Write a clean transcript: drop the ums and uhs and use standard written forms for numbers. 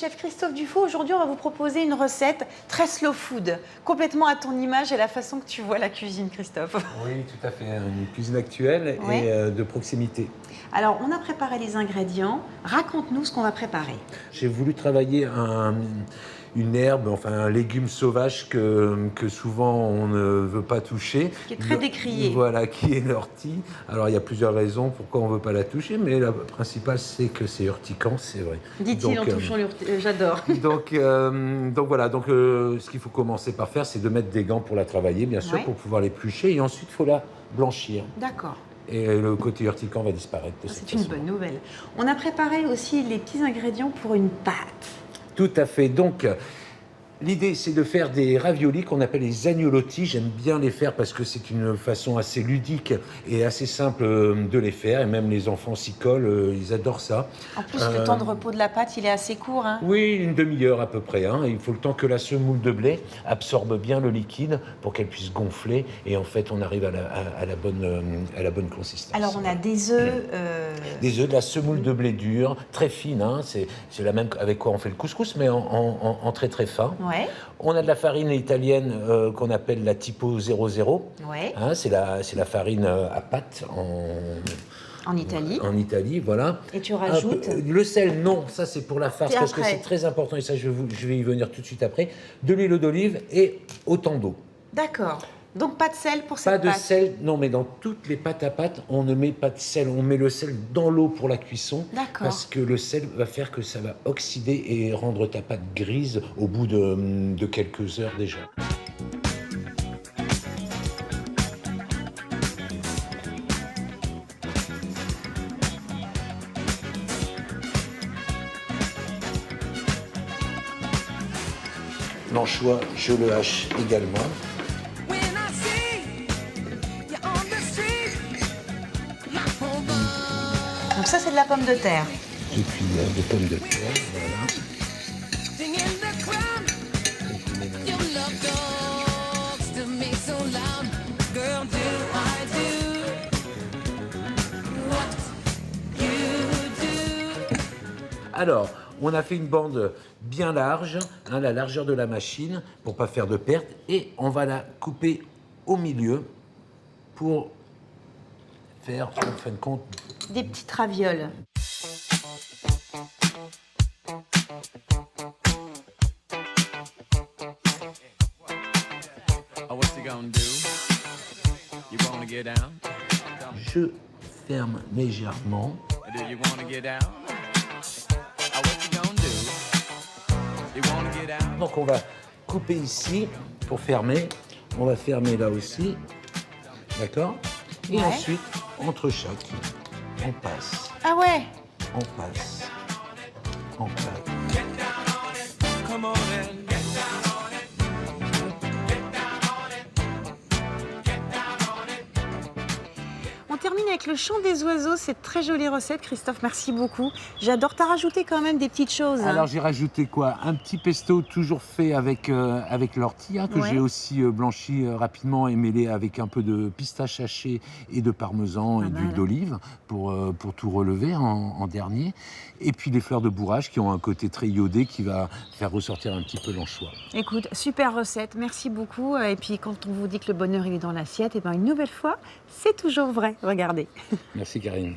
chef Christophe Dufaux. Aujourd'hui, on va vous proposer une recette très slow food, complètement à ton image et la façon que tu vois la cuisine, Christophe. Oui, tout à fait. Une cuisine actuelle Oui. et de proximité. Alors, on a préparé les ingrédients. Raconte-nous ce qu'on va préparer. J'ai voulu travailler une herbe, enfin un légume sauvage que souvent on ne veut pas toucher. Qui est très décrié. Voilà, qui est l'ortie. Alors il y a plusieurs raisons pourquoi on ne veut pas la toucher, mais la principale c'est que c'est urticant, c'est vrai. Dit-il en touchant l'urtie. J'adore. Donc voilà, ce qu'il faut commencer par faire, c'est de mettre des gants pour la travailler, bien sûr, Ouais. pour pouvoir l'éplucher, et ensuite il faut la blanchir. D'accord. Et le côté urticant va disparaître de cette C'est une façon. bonne nouvelle. On a préparé aussi les petits ingrédients pour une pâte. Tout à fait. Donc, l'idée, c'est de faire des raviolis qu'on appelle les agnolotti. J'aime bien les faire parce que c'est une façon assez ludique et assez simple de les faire. Et même les enfants s'y collent, ils adorent ça. En plus, le temps de repos de la pâte, il est assez court. Hein. Oui, une demi-heure à peu près. Il faut le temps que la semoule de blé absorbe bien le liquide pour qu'elle puisse gonfler. Et en fait, on arrive à la bonne consistance. Alors, on a des œufs. Des œufs, de la semoule de blé dur, très fine. C'est la même avec quoi on fait le couscous, mais en très très fin. Ouais. On a de la farine italienne qu'on appelle la Tipo 00. Ouais. C'est la farine à pâte En Italie. en Italie, voilà. Et tu rajoutes le sel, non, ça c'est pour la farce, Et parce que après. c'est très important, et ça je vais y venir tout de suite après. De l'huile d'olive et autant d'eau. D'accord. Donc, pas de sel pour Pas cette de pâte. sel, non, mais dans toutes les pâtes à pâte, on ne met pas de sel. On met le sel dans l'eau pour la cuisson. D'accord. Parce que le sel va faire que ça va oxyder et rendre ta pâte grise au bout de quelques heures déjà. L'anchois, je le hache également. Donc, ça, c'est de la pomme de terre. Et puis des pommes de terre, voilà. Alors, on a fait une bande bien large, la largeur de la machine, pour pas faire de perte, et on va la couper au milieu pour faire, en fin de compte, Des petites ravioles. Oh, what's he gonna do? You wanna get down? je ferme légèrement. Do you wanna get down? Oh, what's he gonna do? You wanna get down? Donc on va couper ici pour fermer. On va fermer là aussi. D'accord? Et Ouais. ensuite, entre chaque, on passe, Ah ouais. on passe, on passe. Come on and get On termine avec le chant des oiseaux. C'est très jolie recette, Christophe. Merci beaucoup. J'adore. T'as rajouté quand même des petites choses. Hein. Alors j'ai rajouté quoi? Un petit pesto toujours fait avec l'ortie, que Ouais. j'ai aussi blanchi rapidement et mêlé avec un peu de pistache hachée et de parmesan Pas et mal. d'huile d'olive pour tout relever en dernier. Et puis des fleurs de bourrage qui ont un côté très iodé qui va faire ressortir un petit peu l'anchois. Écoute, super recette. Merci beaucoup. Et puis, quand on vous dit que le bonheur, il est dans l'assiette, et ben une nouvelle fois, c'est toujours vrai. Regardez. Merci Karine.